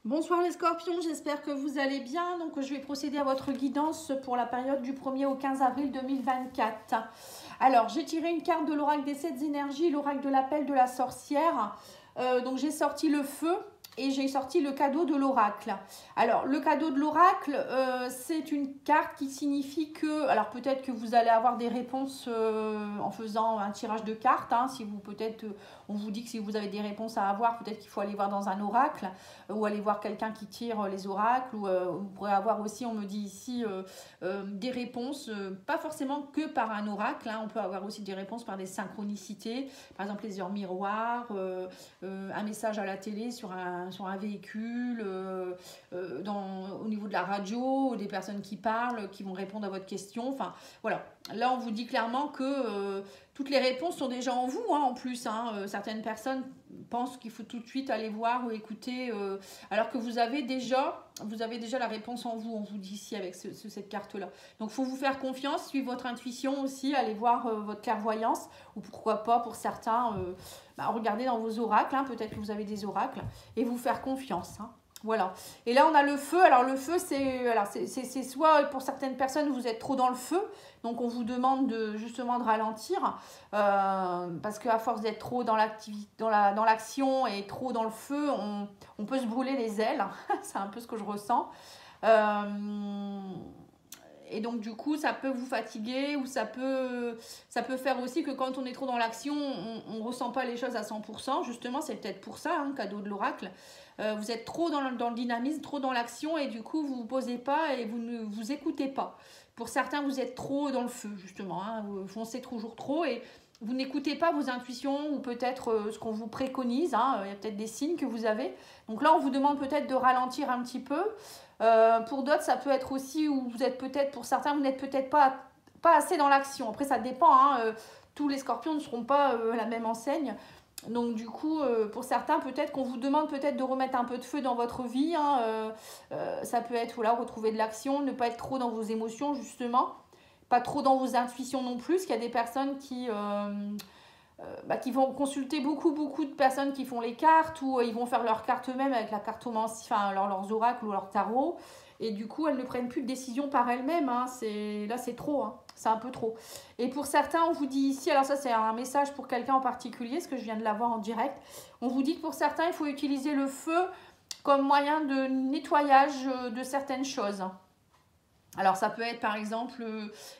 Bonsoir les scorpions, j'espère que vous allez bien. Donc je vais procéder à votre guidance pour la période du 1er au 15 avril 2024. Alors j'ai tiré une carte de l'oracle des 7 énergies, l'oracle de l'appel de la sorcière. Donc j'ai sorti le feu et j'ai sorti le cadeau de l'oracle. Alors le cadeau de l'oracle, c'est une carte qui signifie que, alors peut-être que vous allez avoir des réponses en faisant un tirage de cartes. Si vous peut-être, on vous dit que si vous avez des réponses à avoir, peut-être qu'il faut aller voir dans un oracle ou aller voir quelqu'un qui tire les oracles. Ou vous pourrez avoir aussi, on me dit ici, des réponses, pas forcément que par un oracle. On peut avoir aussi des réponses par des synchronicités, par exemple les heures miroirs, un message à la télé sur un véhicule, au niveau de la radio, des personnes qui parlent, qui vont répondre à votre question. Enfin, voilà. Là, on vous dit clairement que toutes les réponses sont déjà en vous, en plus. Certaines personnes pensent qu'il faut tout de suite aller voir ou écouter, alors que vous avez déjà la réponse en vous, on vous dit ici avec cette carte-là. Donc, il faut vous faire confiance, suivre votre intuition aussi, aller voir votre clairvoyance, ou pourquoi pas, pour certains, regardez dans vos oracles, peut-être que vous avez des oracles, et vous faire confiance. Voilà. Et là, on a le feu. Alors, le feu, c'est soit pour certaines personnes, vous êtes trop dans le feu. Donc, on vous demande justement de ralentir. Parce qu'à force d'être trop dans l'action et trop dans le feu, on peut se brûler les ailes. C'est un peu ce que je ressens. Et donc, du coup, ça peut vous fatiguer ou ça peut faire aussi que quand on est trop dans l'action, on ne ressent pas les choses à 100%. Justement, c'est peut-être pour ça, cadeau de l'oracle. Vous êtes trop dans le dynamisme, trop dans l'action et du coup, vous ne vous posez pas et vous ne vous écoutez pas. Pour certains, vous êtes trop dans le feu, justement. Vous foncez toujours trop et vous n'écoutez pas vos intuitions ou peut-être ce qu'on vous préconise. Il y a peut-être des signes que vous avez. Donc là, on vous demande peut-être de ralentir un petit peu. Pour d'autres, ça peut être aussi où vous êtes peut-être, pour certains, vous n'êtes peut-être pas assez dans l'action. Après, ça dépend. Tous les scorpions ne seront pas à la même enseigne. Donc du coup, pour certains, peut-être qu'on vous demande peut-être de remettre un peu de feu dans votre vie. Ça peut être, voilà, retrouver de l'action, ne pas être trop dans vos émotions, justement. Pas trop dans vos intuitions non plus. Il y a des personnes qui vont consulter beaucoup de personnes qui font les cartes ou ils vont faire leurs cartes eux-mêmes avec la cartomancie, leurs oracles ou leur tarot. Et du coup, elles ne prennent plus de décision par elles-mêmes. Là, c'est trop. C'est un peu trop. Et pour certains, on vous dit ici, alors ça, c'est un message pour quelqu'un en particulier, parce que je viens de l'avoir en direct. On vous dit que pour certains, il faut utiliser le feu comme moyen de nettoyage de certaines choses. Alors, ça peut être, par exemple,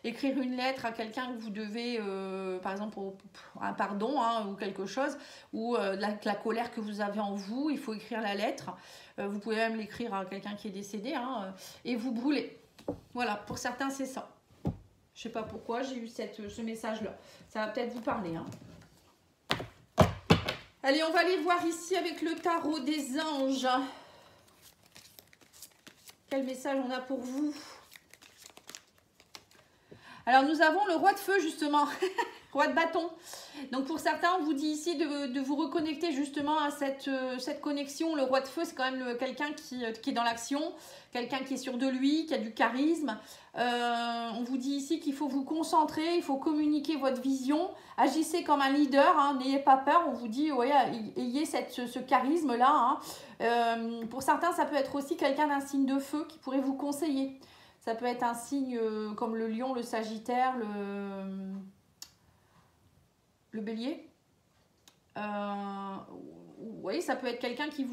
écrire une lettre à quelqu'un que vous devez, par exemple, un pardon ou quelque chose, ou la colère que vous avez en vous, il faut écrire la lettre. Vous pouvez même l'écrire à quelqu'un qui est décédé, et vous brûlez. Voilà, pour certains, c'est ça. Je ne sais pas pourquoi j'ai eu ce message-là. Ça va peut-être vous parler. Allez, on va aller voir ici avec le tarot des anges. Quel message on a pour vous ? Alors, nous avons le roi de feu, justement, roi de bâton. Donc, pour certains, on vous dit ici de vous reconnecter justement à cette connexion. Le roi de feu, c'est quand même quelqu'un qui est dans l'action, quelqu'un qui est sûr de lui, qui a du charisme. On vous dit ici qu'il faut vous concentrer, il faut communiquer votre vision. Agissez comme un leader, n'ayez pas peur. On vous dit, ouais, ayez ce charisme-là. Pour certains, ça peut être aussi quelqu'un d'un signe de feu qui pourrait vous conseiller. Ça peut être un signe comme le lion, le sagittaire, le bélier. Oui, ça peut être quelqu'un qui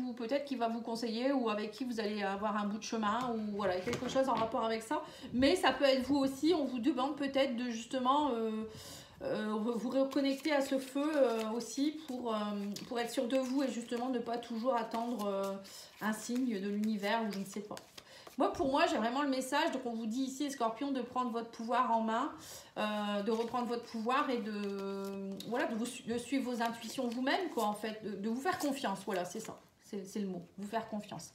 va vous conseiller ou avec qui vous allez avoir un bout de chemin ou voilà, quelque chose en rapport avec ça. Mais ça peut être vous aussi, on vous demande peut-être de justement vous reconnecter à ce feu aussi pour être sûr de vous et justement ne pas toujours attendre un signe de l'univers ou je ne sais pas. Pour moi, j'ai vraiment le message. Donc, on vous dit ici, les scorpions, de prendre votre pouvoir en main, de reprendre votre pouvoir et de suivre vos intuitions vous-même, quoi, en fait, de vous faire confiance. Voilà, c'est ça. C'est le mot, vous faire confiance.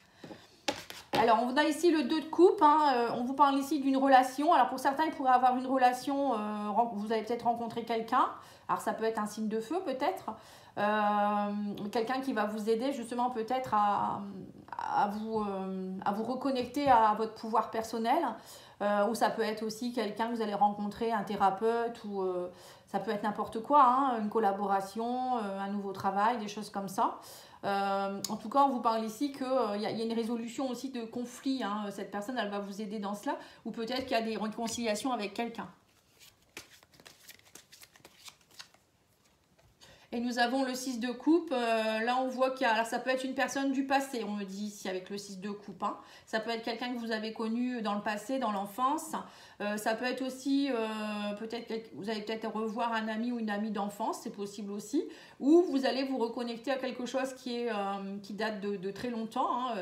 Alors, on a ici le 2 de coupe. On vous parle ici d'une relation. Alors, pour certains, il pourrait avoir une relation. Vous avez peut-être rencontré quelqu'un. Alors, ça peut être un signe de feu, peut-être. Quelqu'un qui va vous aider justement peut-être à vous reconnecter à votre pouvoir personnel, ou ça peut être aussi quelqu'un que vous allez rencontrer, un thérapeute, ou ça peut être n'importe quoi, une collaboration, un nouveau travail, des choses comme ça. En tout cas, on vous parle ici qu'il y a une résolution aussi de conflit. Hein. Cette personne, elle va vous aider dans cela. Ou peut-être qu'il y a des réconciliations avec quelqu'un. Et nous avons le 6 de coupe. Là, on voit qu'il y a... Alors, ça peut être une personne du passé, on me dit ici, avec le 6 de coupe. Hein. Ça peut être quelqu'un que vous avez connu dans le passé, dans l'enfance. Ça peut être aussi, peut-être vous allez peut-être revoir un ami ou une amie d'enfance, c'est possible aussi. Ou vous allez vous reconnecter à quelque chose qui date de très longtemps. Hein.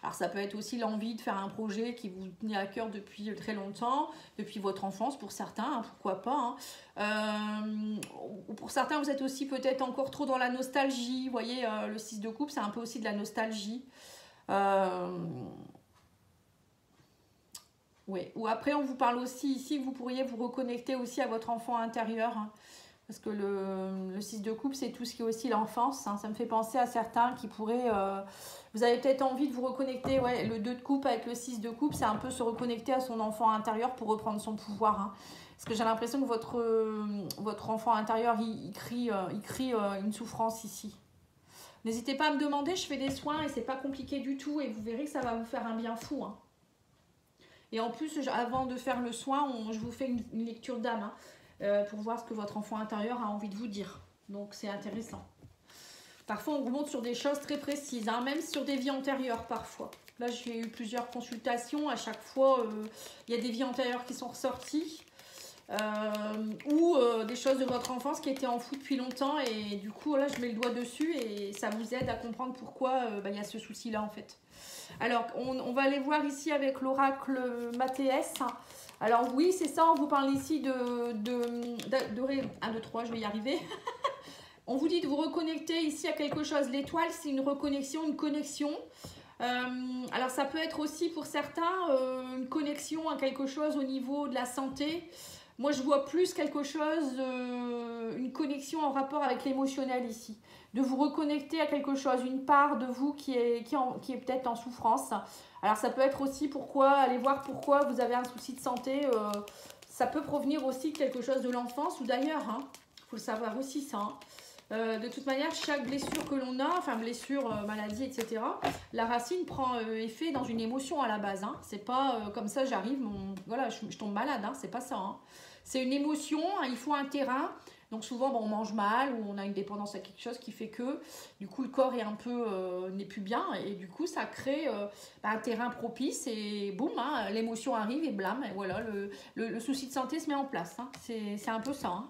Alors, ça peut être aussi l'envie de faire un projet qui vous tenait à cœur depuis très longtemps, depuis votre enfance pour certains, hein, pourquoi pas. Hein. Pour certains, vous êtes aussi peut-être encore trop dans la nostalgie. Vous voyez, le 6 de coupe, c'est un peu aussi de la nostalgie. Oui. Ou après, on vous parle aussi ici que vous pourriez vous reconnecter aussi à votre enfant intérieur. Hein, parce que le 6 de coupe, c'est tout ce qui est aussi l'enfance. Hein, ça me fait penser à certains qui pourraient... vous avez peut-être envie de vous reconnecter. Ouais, le 2 de coupe avec le 6 de coupe, c'est un peu se reconnecter à son enfant intérieur pour reprendre son pouvoir. Hein. Parce que j'ai l'impression que votre enfant intérieur, il crie une souffrance ici. N'hésitez pas à me demander, je fais des soins et c'est pas compliqué du tout. Et vous verrez que ça va vous faire un bien fou. Hein. Et en plus, avant de faire le soin, je vous fais une lecture d'âme hein, pour voir ce que votre enfant intérieur a envie de vous dire. Donc c'est intéressant. Parfois, on remonte sur des choses très précises, hein, même sur des vies antérieures parfois. Là, j'ai eu plusieurs consultations. À chaque fois, il y a des vies antérieures qui sont ressorties. Ou des choses de votre enfance qui étaient enfouies depuis longtemps. Et du coup, là, je mets le doigt dessus et ça vous aide à comprendre pourquoi il y a ce souci-là, en fait. Alors, on va aller voir ici avec l'oracle Mathéès. Alors, oui, c'est ça, on vous parle ici de 1, 2, 3, je vais y arriver. On vous dit de vous reconnecter ici à quelque chose. L'étoile, c'est une reconnexion, une connexion. Alors, ça peut être aussi pour certains une connexion à quelque chose au niveau de la santé. Moi, je vois plus quelque chose, une connexion en rapport avec l'émotionnel ici. De vous reconnecter à quelque chose, une part de vous qui est peut-être en souffrance. Alors, ça peut être aussi aller voir pourquoi vous avez un souci de santé. Ça peut provenir aussi de quelque chose de l'enfance ou d'ailleurs. Hein. Faut le savoir aussi, ça. Hein. De toute manière, chaque blessure que l'on a, enfin blessure, maladie, etc., la racine prend effet dans une émotion à la base. Hein. C'est pas comme ça, j'arrive, voilà, je tombe malade. Hein. C'est pas ça. Hein. C'est une émotion, hein, il faut un terrain. Donc souvent, on mange mal ou on a une dépendance à quelque chose qui fait que du coup, le corps est un peu n'est plus bien. Et du coup, ça crée un terrain propice et boum, hein, l'émotion arrive et blâme. Et voilà, le souci de santé se met en place. Hein. C'est un peu ça. Hein.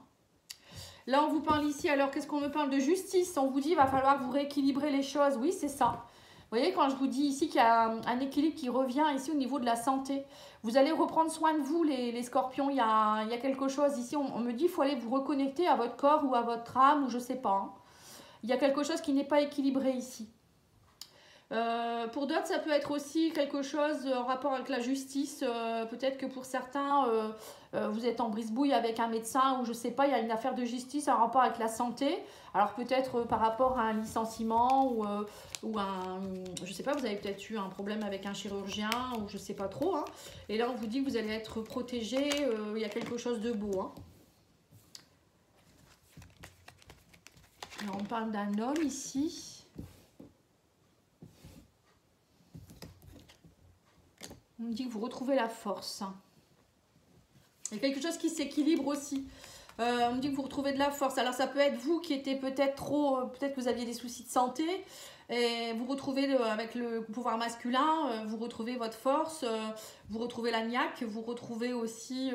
Là, on vous parle ici, alors qu'est-ce qu'on me parle de justice? On vous dit, il va falloir vous rééquilibrer les choses. Oui, c'est ça. Vous voyez, quand je vous dis ici qu'il y a un équilibre qui revient ici au niveau de la santé, vous allez reprendre soin de vous, les scorpions. Il y a quelque chose ici, on me dit qu'il faut aller vous reconnecter à votre corps ou à votre âme, ou je ne sais pas. Hein. Il y a quelque chose qui n'est pas équilibré ici. Pour d'autres, ça peut être aussi quelque chose en rapport avec la justice. Peut-être que pour certains, vous êtes en brise-bouille avec un médecin ou je sais pas, il y a une affaire de justice en rapport avec la santé. Alors peut-être par rapport à un licenciement ou je sais pas, vous avez peut-être eu un problème avec un chirurgien ou je sais pas trop. Hein. Et là, on vous dit que vous allez être protégé. Il y a quelque chose de beau. Hein. Alors, on parle d'un homme ici. On me dit que vous retrouvez la force. Il y a quelque chose qui s'équilibre aussi. On me dit que vous retrouvez de la force. Alors ça peut être vous qui étiez peut-être trop... peut-être que vous aviez des soucis de santé. Et vous retrouvez avec le pouvoir masculin, vous retrouvez votre force, vous retrouvez la niaque, vous retrouvez aussi...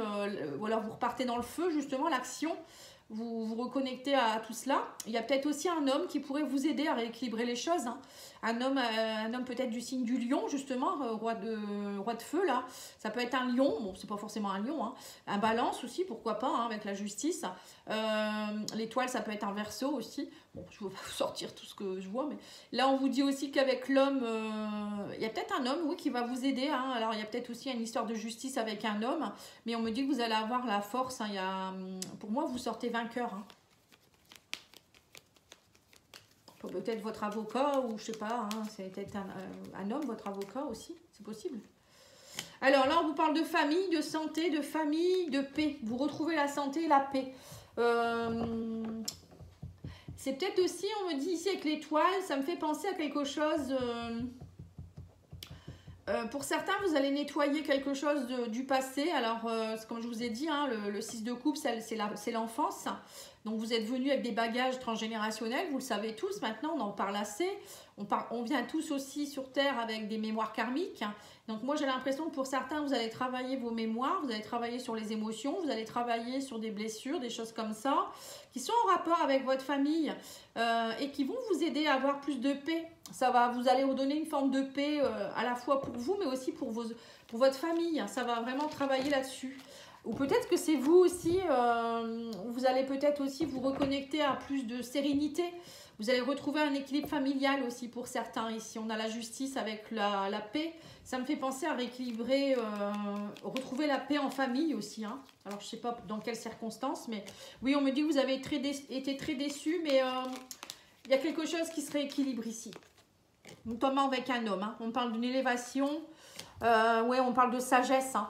voilà, vous repartez dans le feu, justement, l'action. Vous vous reconnectez à tout cela. Il y a peut-être aussi un homme qui pourrait vous aider à rééquilibrer les choses. Hein. Un homme peut-être du signe du lion, justement, roi de feu, là. Ça peut être un lion, bon, c'est pas forcément un lion, hein. Un balance aussi, pourquoi pas, hein, avec la justice. L'étoile, ça peut être un verseau aussi. Bon, je ne vais pas vous sortir tout ce que je vois, mais là, on vous dit aussi qu'avec l'homme, il y a peut-être un homme, oui, qui va vous aider. Hein. Alors, il y a peut-être aussi une histoire de justice avec un homme, mais on me dit que vous allez avoir la force. Hein. Pour moi, vous sortez vainqueur. Hein. Peut-être votre avocat, ou je sais pas, hein, c'est peut-être un homme, votre avocat aussi, c'est possible. Alors là, on vous parle de famille, de santé, de famille, de paix. Vous retrouvez la santé et la paix. C'est peut-être aussi, on me dit ici avec l'étoile, ça me fait penser à quelque chose... pour certains, vous allez nettoyer quelque chose du passé. Alors, comme je vous ai dit, hein, le 6 de coupe, c'est l'enfance. Donc, vous êtes venus avec des bagages transgénérationnels. Vous le savez tous maintenant, on en parle assez. On vient tous aussi sur Terre avec des mémoires karmiques. Donc, moi, j'ai l'impression que pour certains, vous allez travailler vos mémoires. Vous allez travailler sur les émotions. Vous allez travailler sur des blessures, des choses comme ça, qui sont en rapport avec votre famille et qui vont vous aider à avoir plus de paix. Vous allez vous donner une forme de paix à la fois pour vous, mais aussi pour votre famille. Ça va vraiment travailler là-dessus. Ou peut-être que c'est vous aussi, vous allez peut-être aussi vous reconnecter à plus de sérénité. Vous allez retrouver un équilibre familial aussi pour certains. Ici, on a la justice avec la paix. Ça me fait penser à rééquilibrer, retrouver la paix en famille aussi. Hein. Alors, je ne sais pas dans quelles circonstances, mais oui, on me dit que vous avez été très déçus, mais il y a quelque chose qui se rééquilibre ici. Notamment avec un homme. Hein. On parle d'une élévation. Ouais, on parle de sagesse. Hein.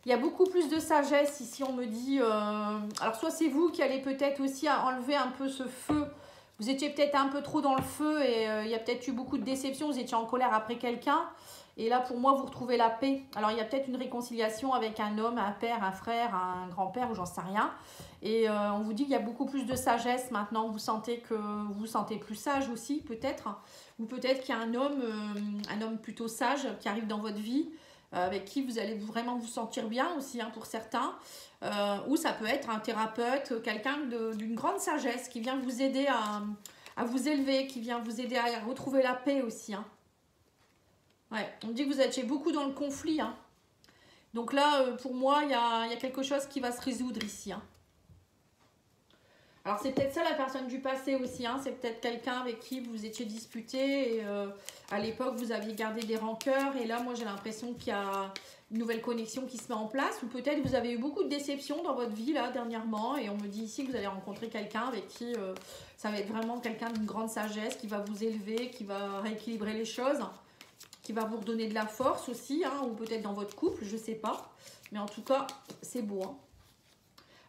Il y a beaucoup plus de sagesse ici, on me dit. Alors, soit c'est vous qui allez peut-être aussi enlever un peu ce feu. Vous étiez peut-être un peu trop dans le feu et il y a peut-être eu beaucoup de déceptions. Vous étiez en colère après quelqu'un. Et là, pour moi, vous retrouvez la paix. Alors, il y a peut-être une réconciliation avec un homme, un père, un frère, un grand-père ou j'en sais rien. Et on vous dit qu'il y a beaucoup plus de sagesse maintenant. Vous sentez que vous vous sentez plus sage aussi, peut-être. Ou peut-être qu'il y a un homme plutôt sage qui arrive dans votre vie, avec qui vous allez vraiment vous sentir bien aussi, hein, pour certains. Ou ça peut être un thérapeute, quelqu'un d'une grande sagesse qui vient vous aider à vous élever, qui vient vous aider à retrouver la paix aussi. Hein. Ouais, on me dit que vous êtes beaucoup dans le conflit. Hein. Donc là, pour moi, il y a quelque chose qui va se résoudre ici. Hein. Alors, c'est peut-être ça la personne du passé aussi. Hein. C'est peut-être quelqu'un avec qui vous étiez disputé. Et à l'époque, vous aviez gardé des rancœurs. Et là, moi, j'ai l'impression qu'il y a une nouvelle connexion qui se met en place. Ou peut-être vous avez eu beaucoup de déceptions dans votre vie, là, dernièrement. Et on me dit ici que vous allez rencontrer quelqu'un avec qui ça va être vraiment quelqu'un d'une grande sagesse, qui va vous élever, qui va rééquilibrer les choses, qui va vous redonner de la force aussi. Hein, ou peut-être dans votre couple, je ne sais pas. Mais en tout cas, c'est beau. Hein.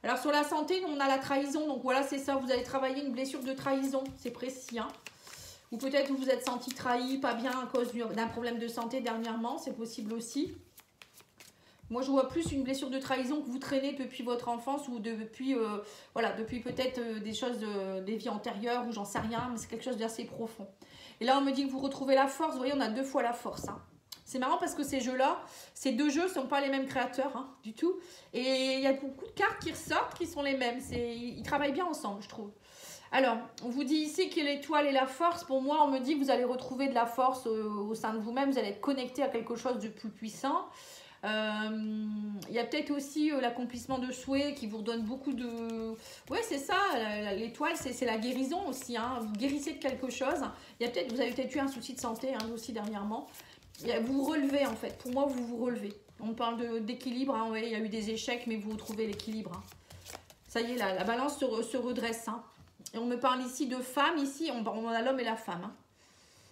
Alors, sur la santé, on a la trahison. Donc, voilà, c'est ça. Vous allez travailler une blessure de trahison. C'est précis. Hein. Ou peut-être vous vous êtes senti trahi, pas bien à cause d'un problème de santé dernièrement. C'est possible aussi. Moi, je vois plus une blessure de trahison que vous traînez depuis votre enfance ou depuis peut-être des choses, des vies antérieures ou j'en sais rien. Mais c'est quelque chose d'assez profond. Et là, on me dit que vous retrouvez la force. Vous voyez, on a 2 fois la force. Hein. C'est marrant parce que ces jeux-là, ces 2 jeux ne sont pas les mêmes créateurs, hein, du tout. Et il y a beaucoup de cartes qui ressortent qui sont les mêmes. Ils travaillent bien ensemble, je trouve. Alors, on vous dit ici que l'étoile et la force. Pour moi, on me dit que vous allez retrouver de la force au sein de vous-même. Vous allez être connecté à quelque chose de plus puissant. Il y a peut-être aussi l'accomplissement de souhaits qui vous redonne beaucoup de... Ouais, c'est ça, l'étoile, c'est la guérison aussi. Hein. Vous guérissez de quelque chose. Vous avez peut-être eu un souci de santé hein, aussi dernièrement. Vous vous relevez en fait. Pour moi, vous vous relevez. On parle d'équilibre. Hein. Ouais, il y a eu des échecs, mais vous retrouvez l'équilibre. Hein. Ça y est, la balance se redresse. Hein. Et on me parle ici de femmes. Ici, on a l'homme et la femme. Hein.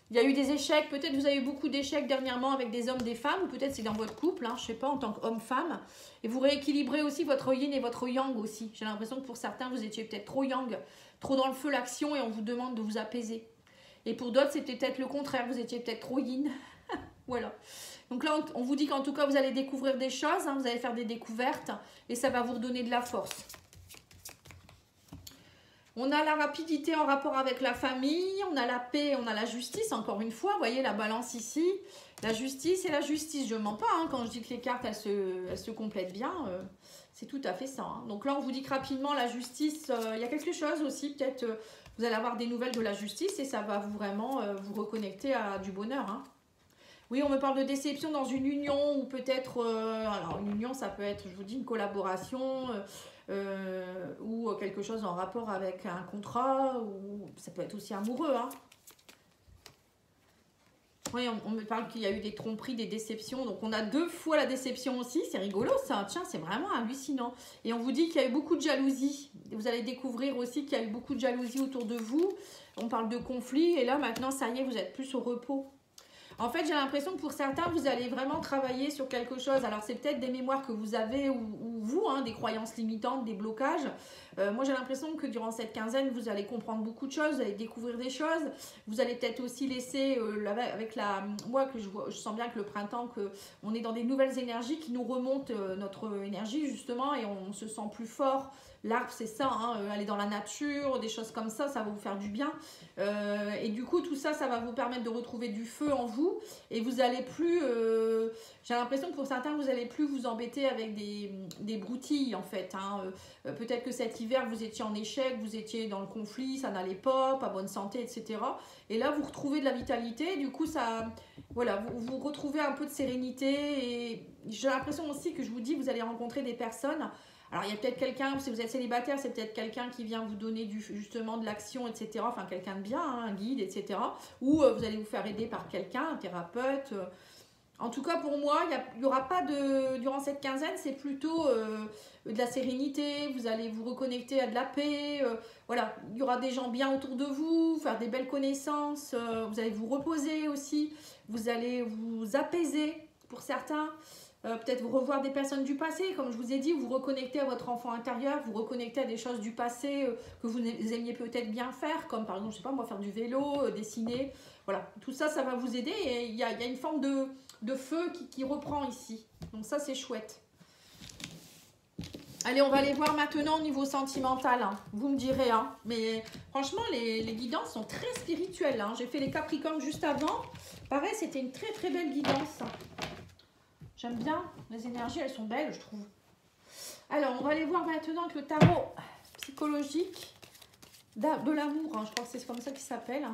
Il y a eu des échecs. Peut-être vous avez eu beaucoup d'échecs dernièrement avec des hommes, des femmes. Ou peut-être c'est dans votre couple. Hein, je ne sais pas, en tant qu'homme-femme. Et vous rééquilibrez aussi votre yin et votre yang aussi. J'ai l'impression que pour certains, vous étiez peut-être trop yang. Trop dans le feu, l'action. Et on vous demande de vous apaiser. Et pour d'autres, c'était peut-être le contraire. Vous étiez peut-être trop yin. Voilà. Donc là, on vous dit qu'en tout cas, vous allez découvrir des choses. Hein, vous allez faire des découvertes. Et ça va vous redonner de la force. On a la rapidité en rapport avec la famille. On a la paix, on a la justice. Encore une fois, vous voyez la balance ici. La justice et la justice. Je ne mens pas hein, quand je dis que les cartes, elles se complètent bien. C'est tout à fait ça. Hein. Donc là, on vous dit que rapidement, la justice, il y a quelque chose aussi. Peut-être vous allez avoir des nouvelles de la justice. Et ça va vraiment vous reconnecter à du bonheur. Hein. Oui, on me parle de déception dans une union ou peut-être... alors, une union, ça peut être, je vous dis, une collaboration ou quelque chose en rapport avec un contrat ou ça peut être aussi amoureux. Hein. Oui, on me parle qu'il y a eu des tromperies, des déceptions. Donc, on a 2 fois la déception aussi. C'est rigolo, ça. Tiens, c'est vraiment hallucinant. Et on vous dit qu'il y a eu beaucoup de jalousie. Vous allez découvrir aussi qu'il y a eu beaucoup de jalousie autour de vous. On parle de conflit. Et là, maintenant, ça y est, vous êtes plus au repos. En fait, j'ai l'impression que pour certains, vous allez vraiment travailler sur quelque chose. Alors, c'est peut-être des mémoires que vous avez ou vous, hein, des croyances limitantes, des blocages. Moi, j'ai l'impression que durant cette quinzaine, vous allez comprendre beaucoup de choses, vous allez découvrir des choses. Vous allez peut-être aussi laisser, avec la... Moi, je sens bien que le printemps, on est dans des nouvelles énergies qui nous remontent notre énergie, justement, et on se sent plus fort. L'arbre, c'est ça, hein, aller dans la nature, des choses comme ça va vous faire du bien. Et du coup, tout ça, ça va vous permettre de retrouver du feu en vous. Et vous allez plus, j'ai l'impression que pour certains, vous allez plus vous embêter avec des broutilles, en fait. Hein. Peut-être que cet hiver, vous étiez en échec, vous étiez dans le conflit, ça n'allait pas bonne santé, etc. Et là, vous retrouvez de la vitalité. Du coup, voilà, vous retrouvez un peu de sérénité. Et j'ai l'impression aussi que je vous dis, vous allez rencontrer des personnes. Alors, il y a peut-être quelqu'un, si vous êtes célibataire, c'est peut-être quelqu'un qui vient vous donner justement de l'action, etc. Enfin, quelqu'un de bien, hein, un guide, etc. Ou vous allez vous faire aider par quelqu'un, un thérapeute. En tout cas, pour moi, il n'y aura pas de... Durant cette quinzaine, c'est plutôt de la sérénité. Vous allez vous reconnecter à de la paix. Voilà, il y aura des gens bien autour de vous, faire des belles connaissances. Vous allez vous reposer aussi. Vous allez vous apaiser pour certains. Peut-être vous revoir des personnes du passé, comme je vous ai dit, vous reconnecter à votre enfant intérieur, vous reconnecter à des choses du passé que vous aimiez peut-être bien faire, comme par exemple, je sais pas moi, faire du vélo, dessiner, voilà, tout ça, ça va vous aider et il y a une forme de feu qui reprend ici, donc ça c'est chouette. Allez, on va aller voir maintenant au niveau sentimental, hein. Vous me direz, hein. Mais franchement, les guidances sont très spirituelles, hein. J'ai fait les Capricornes juste avant, pareil, c'était une très très belle guidance. J'aime bien, les énergies, elles sont belles, je trouve. Alors, on va aller voir maintenant avec le tarot psychologique de l'amour. Hein. Je crois que c'est comme ça qu'il s'appelle.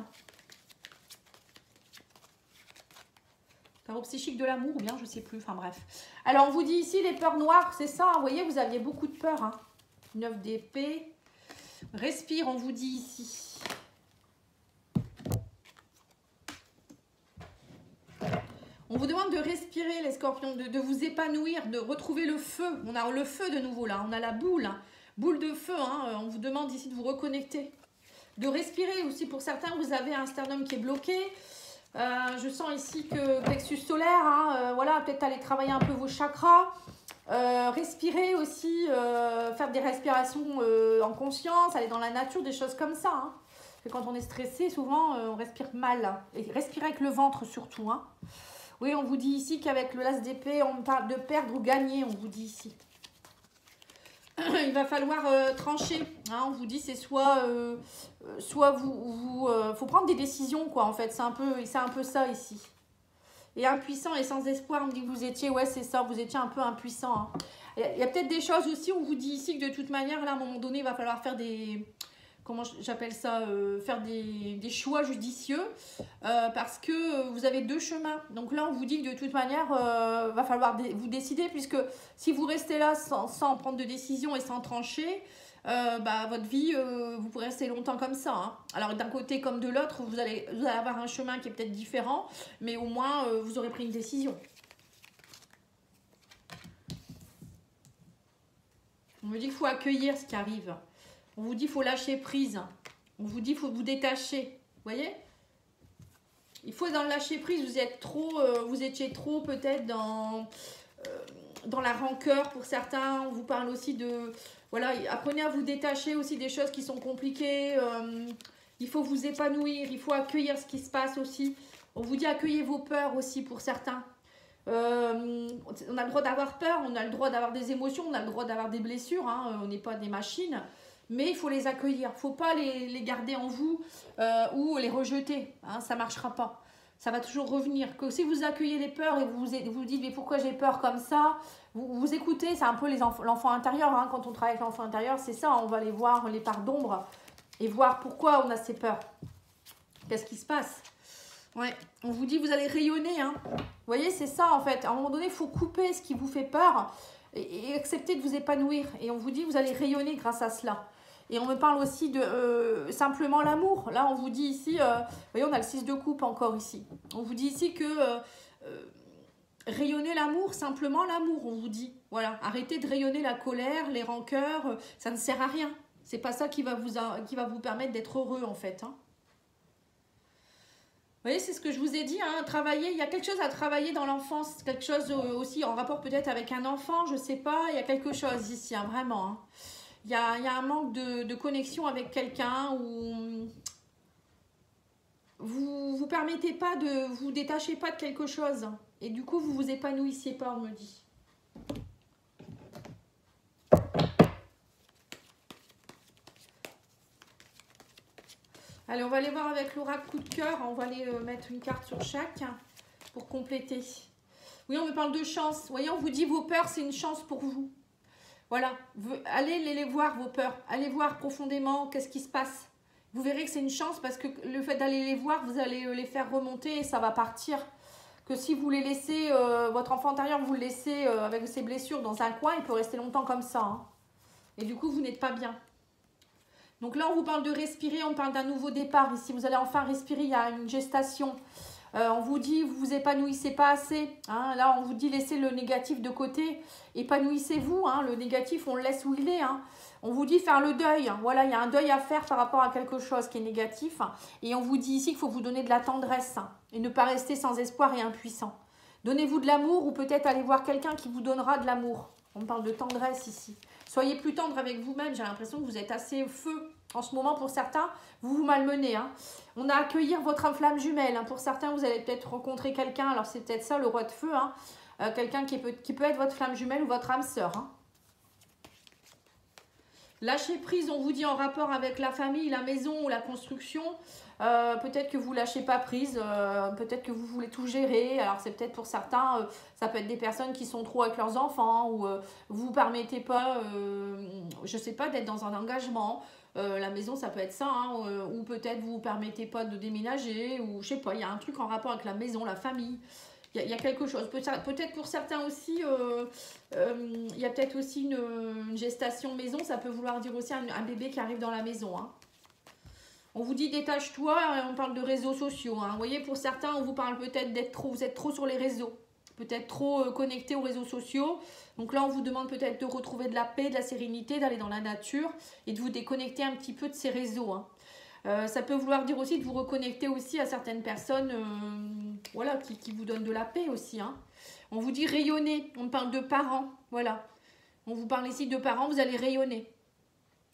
Tarot psychique de l'amour, ou bien, je ne sais plus. Enfin, bref. Alors, on vous dit ici, les peurs noires, c'est ça. Hein. Vous voyez, vous aviez beaucoup de peur. Hein. 9 d'épée. Respire, on vous dit ici. On vous demande de respirer, les scorpions, de vous épanouir, de retrouver le feu. On a le feu de nouveau là, on a la boule, hein. Boule de feu. Hein. On vous demande ici de vous reconnecter. De respirer aussi. Pour certains, vous avez un sternum qui est bloqué. Je sens ici que plexus solaire, hein, voilà, peut-être aller travailler un peu vos chakras. Respirer aussi, faire des respirations en conscience, aller dans la nature, des choses comme ça. Hein. Quand on est stressé, souvent, on respire mal. Hein. Et respirer avec le ventre surtout. Hein. Oui, on vous dit ici qu'avec le las d'épée, on parle de perdre ou gagner, on vous dit ici. Il va falloir trancher. Hein, on vous dit c'est soit faut prendre des décisions, quoi, en fait. C'est un peu ça ici. Et impuissant et sans espoir, on me dit que vous étiez, ouais, c'est ça, vous étiez un peu impuissant. Hein. Il y a peut-être des choses aussi, on vous dit ici que de toute manière, là, à un moment donné, il va falloir faire des... Comment j'appelle ça, faire des choix judicieux parce que vous avez deux chemins. Donc là, on vous dit que de toute manière, va falloir vous décider puisque si vous restez là sans prendre de décision et sans trancher, votre vie, vous pourrez rester longtemps comme ça. Hein. Alors d'un côté comme de l'autre, vous allez avoir un chemin qui est peut-être différent, mais au moins, vous aurez pris une décision. On me dit qu'il faut accueillir ce qui arrive. On vous dit qu'il faut lâcher prise. On vous dit qu'il faut vous détacher. Vous voyez? Il faut dans le lâcher prise, vous étiez trop peut-être dans la rancœur pour certains. On vous parle aussi de... Voilà, apprenez à vous détacher aussi des choses qui sont compliquées. Il faut vous épanouir, il faut accueillir ce qui se passe aussi. On vous dit accueillez vos peurs aussi pour certains. On a le droit d'avoir peur, on a le droit d'avoir des émotions, on a le droit d'avoir des blessures. Hein, on n'est pas des machines. Mais il faut les accueillir. Il ne faut pas les garder en vous ou les rejeter. Hein, ça ne marchera pas. Ça va toujours revenir. Que si vous accueillez les peurs et vous dites mais pourquoi j'ai peur comme ça, vous écoutez, c'est un peu l'enfant intérieur. Hein, quand on travaille avec l'enfant intérieur, c'est ça. On va aller voir les parts d'ombre et voir pourquoi on a ces peurs. Qu'est-ce qui se passe? Ouais, on vous dit vous allez rayonner. Hein. Vous voyez, c'est ça en fait. À un moment donné, il faut couper ce qui vous fait peur et accepter de vous épanouir. Et on vous dit vous allez rayonner grâce à cela. Et on me parle aussi de simplement l'amour. Là, on vous dit ici, vous voyez, on a le 6 de coupe encore ici. On vous dit ici que rayonner l'amour, simplement l'amour, on vous dit. Voilà, arrêtez de rayonner la colère, les rancœurs, ça ne sert à rien. C'est pas ça qui va vous permettre d'être heureux, en fait. Hein. Vous voyez, c'est ce que je vous ai dit, hein, travailler, il y a quelque chose à travailler dans l'enfance, quelque chose aussi en rapport peut-être avec un enfant, je sais pas, il y a quelque chose ici, hein, vraiment. Hein. Il y a un manque de connexion avec quelqu'un ou vous permettez pas de vous détachez pas de quelque chose. Et du coup, vous vous épanouissiez pas, on me dit. Allez, on va aller voir avec l'oracle coup de cœur. On va aller mettre une carte sur chaque pour compléter. Oui, on me parle de chance. Vous voyez, on vous dit vos peurs, c'est une chance pour vous. Voilà. Allez les voir, vos peurs. Allez voir profondément qu'est-ce qui se passe. Vous verrez que c'est une chance parce que le fait d'aller les voir, vous allez les faire remonter et ça va partir. Que si vous les laissez, votre enfant intérieur, vous le laissez avec ses blessures dans un coin, il peut rester longtemps comme ça. Hein. Et du coup, vous n'êtes pas bien. Donc là, on vous parle de respirer, on parle d'un nouveau départ. Ici, vous allez enfin respirer, il y a une gestation. On vous dit, vous vous épanouissez pas assez. Hein. Là, on vous dit, laissez le négatif de côté. Épanouissez-vous. Hein. Le négatif, on le laisse où il est. Hein. On vous dit faire le deuil. Voilà, il y a un deuil à faire par rapport à quelque chose qui est négatif. Et on vous dit ici qu'il faut vous donner de la tendresse. Et ne pas rester sans espoir et impuissant. Donnez-vous de l'amour ou peut-être aller voir quelqu'un qui vous donnera de l'amour. On parle de tendresse ici. Soyez plus tendre avec vous-même. J'ai l'impression que vous êtes assez feu en ce moment pour certains. Vous vous malmenez. Hein. On a à accueillir votre flamme jumelle. Hein. Pour certains, vous allez peut-être rencontrer quelqu'un. Alors, c'est peut-être ça, le roi de feu. Hein. Quelqu'un qui peut être votre flamme jumelle ou votre âme sœur. Hein. Lâcher prise, on vous dit en rapport avec la famille, la maison ou la construction. Peut-être que vous ne lâchez pas prise, peut-être que vous voulez tout gérer. Alors c'est peut-être pour certains, ça peut être des personnes qui sont trop avec leurs enfants ou vous ne permettez pas, je ne sais pas, d'être dans un engagement. La maison, ça peut être ça, hein, ou peut-être vous ne permettez pas de déménager, ou je ne sais pas, il y a un truc en rapport avec la maison, la famille. Il y a quelque chose. Peut-être pour certains aussi, il y a peut-être aussi une gestation maison. Ça peut vouloir dire aussi un bébé qui arrive dans la maison. Hein. On vous dit détache-toi, on parle de réseaux sociaux. Hein. Vous voyez, pour certains, on vous parle peut-être vous êtes trop sur les réseaux. Peut-être trop connecté aux réseaux sociaux. Donc là, on vous demande peut-être de retrouver de la paix, de la sérénité, d'aller dans la nature et de vous déconnecter un petit peu de ces réseaux. Hein. Ça peut vouloir dire aussi de vous reconnecter aussi à certaines personnes voilà, qui vous donnent de la paix aussi. Hein. On vous dit rayonner, on parle de parents, voilà. On vous parle ici de parents, vous allez rayonner.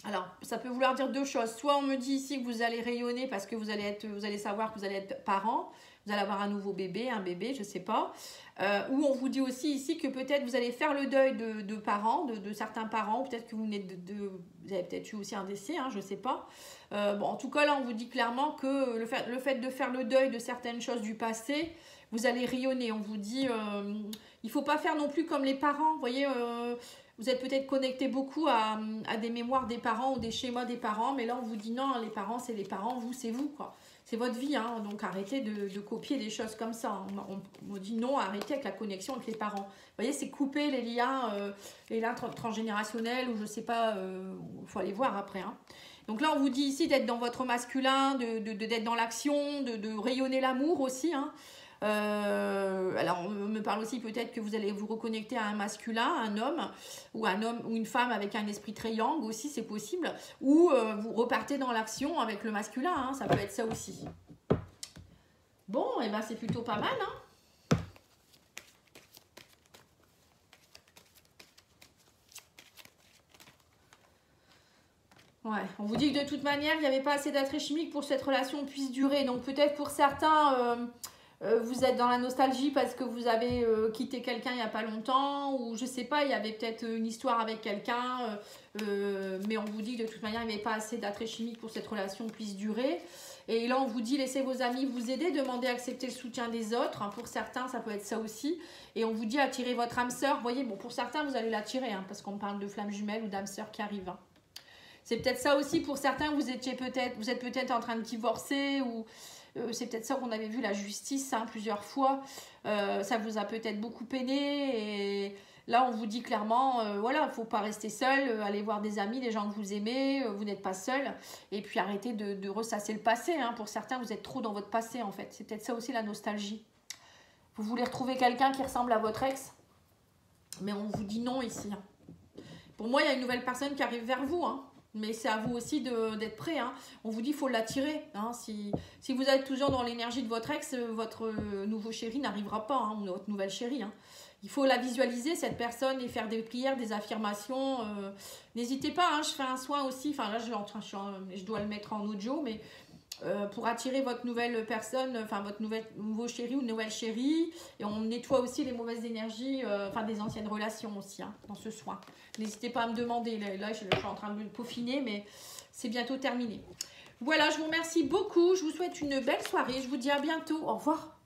Alors, ça peut vouloir dire deux choses. Soit on me dit ici que vous allez rayonner parce que vous allez savoir que vous allez être parent, vous allez avoir un nouveau bébé, un bébé, je ne sais pas. Ou on vous dit aussi ici que peut-être vous allez faire le deuil de parents, de certains parents. Peut-être que vous avez peut-être eu aussi un décès, hein, je ne sais pas. Bon, en tout cas, là, on vous dit clairement que le fait de faire le deuil de certaines choses du passé, vous allez rayonner. On vous dit, il ne faut pas faire non plus comme les parents. Vous voyez, vous êtes peut-être connecté beaucoup à des mémoires des parents ou des schémas des parents. Mais là, on vous dit non, les parents, c'est les parents, vous, c'est vous, quoi. C'est votre vie, hein, donc arrêtez de copier des choses comme ça. On dit non, arrêtez avec la connexion avec les parents. Vous voyez, c'est couper les liens transgénérationnels ou je sais pas, il faut aller voir après. Hein. Donc là, on vous dit ici d'être dans votre masculin, d'être dans l'action, de rayonner l'amour aussi. Hein. Alors, on me parle aussi peut-être que vous allez vous reconnecter à un masculin, un homme ou une femme avec un esprit triangle aussi, c'est possible. Ou vous repartez dans l'action avec le masculin, hein, ça peut être ça aussi. Bon, et ben c'est plutôt pas mal, hein. Ouais, on vous dit que de toute manière, il n'y avait pas assez d'attrait chimique pour que cette relation puisse durer. Donc peut-être pour certains... vous êtes dans la nostalgie parce que vous avez quitté quelqu'un il n'y a pas longtemps ou je sais pas, il y avait peut-être une histoire avec quelqu'un mais on vous dit que de toute manière il n'y avait pas assez d'attrait chimique pour que cette relation puisse durer et là on vous dit laissez vos amis vous aider, demandez à accepter le soutien des autres, hein, pour certains ça peut être ça aussi et on vous dit attirez votre âme sœur, vous voyez, bon pour certains vous allez l'attirer hein, parce qu'on parle de flamme jumelle ou d'âme sœur qui arrive. Hein. C'est peut-être ça aussi pour certains, vous êtes peut-être en train de divorcer ou c'est peut-être ça qu'on avait vu la justice hein, plusieurs fois. Ça vous a peut-être beaucoup peiné. Et là, on vous dit clairement, voilà, il ne faut pas rester seul. Allez voir des amis, des gens que vous aimez. Vous n'êtes pas seul. Et puis, arrêtez de ressasser le passé. Hein. Pour certains, vous êtes trop dans votre passé, en fait. C'est peut-être ça aussi, la nostalgie. Vous voulez retrouver quelqu'un qui ressemble à votre ex. Mais on vous dit non ici. Hein. Pour moi, il y a une nouvelle personne qui arrive vers vous. Hein. Mais c'est à vous aussi d'être prêt. Hein. On vous dit qu'il faut l'attirer. Hein. Si vous êtes toujours dans l'énergie de votre ex, votre nouveau chéri n'arrivera pas, hein, ou votre nouvelle chérie. Hein. Il faut la visualiser, cette personne, et faire des prières, des affirmations. N'hésitez pas, hein, je fais un soin aussi. Enfin là, je dois le mettre en audio, mais pour attirer votre nouvelle personne, enfin votre nouveau chéri ou nouvelle chérie. Et on nettoie aussi les mauvaises énergies, enfin des anciennes relations aussi, hein, dans ce soin. N'hésitez pas à me demander. Là, je suis en train de le peaufiner, mais c'est bientôt terminé. Voilà, je vous remercie beaucoup. Je vous souhaite une belle soirée. Je vous dis à bientôt. Au revoir.